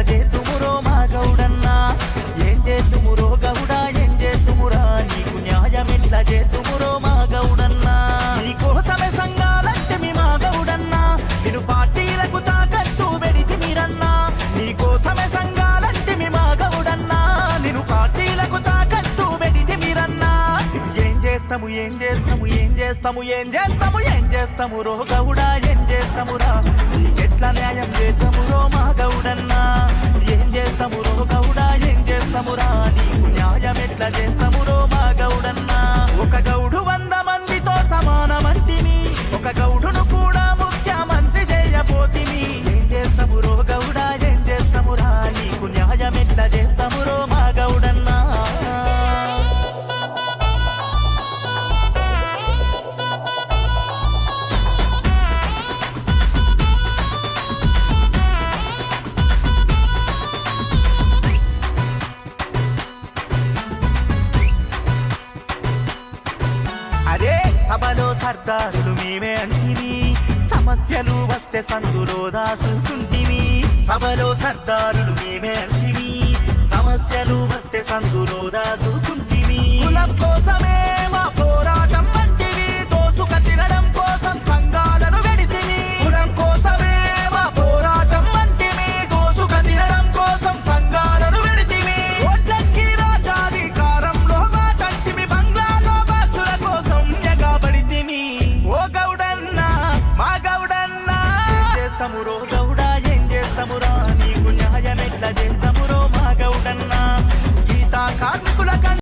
చేతుమురో మా గౌడన్నా ఏం చేతుమురో గౌడా ఏం చేతుమురా నీకు న్యాయం ఎట్లా చేతుమురో మా గౌడన్నా నీకోసమే సంఘాలంటే మీ మా గౌడన్నా నేను పార్టీలకు తాకట్టు పెడితే మీరన్నా నీకోసమే సంఘాలంటే మీ మా గౌడన్నా నేను పార్టీలకు తాకట్టు పెడితే మీరన్నా ఏం చేస్తాము ఏం చేస్తాము ఏం చేస్తాము ఏం చేస్తాము ఏం చేస్తాము రో గౌడా ఏం చేస్తామురా నీకెట్లా న్యాయం చేస్తామురో మా గౌడన్నా ఏం చేస్తాము రో గౌడా ఏం చేస్తామురా నీకు న్యాయం ఎట్లా చేస్తామురో మా గౌడన్నా ఒక గౌడు 100 మందితో సమానమంటిని ఒక గౌడును కూడా ముఖ్యమంత్రి చేయబోతిని ఏం చేస్తామురో గౌడా ఏం చేస్తామురా నీకు న్యాయం ఎట్లా చేస్తామురో మా గౌడన్నా అరే సభలో సర్దారులు మేమే అంటివి సమస్యలు వస్తే సందులో దాసుకుంటివి సభలో సర్దారులు మేమే అంటివి సమస్యలు వస్తే సందులో దాసుకుంటివి కులం కోసమే మా పోరాటం అంటివి దోసుక తినడం కోసం సంఘాలను వెడితివి కులం కోసమే మా పోరాటం అంటివి దోసుక తినడం కోసం సంఘాలను వెడితివి ఓట్లకి రాజాధికారంలో మాటంటివి బంగ్లాలో బాచుల కోసం ఎగబడితివి ఓ గౌడన్నా మా గౌడన్నా చేస్తామురో గౌడా ఏం చేస్తామురా నీకు న్యాయం ఎట్లా చేస్తామురో మా గౌడన్నా గీతా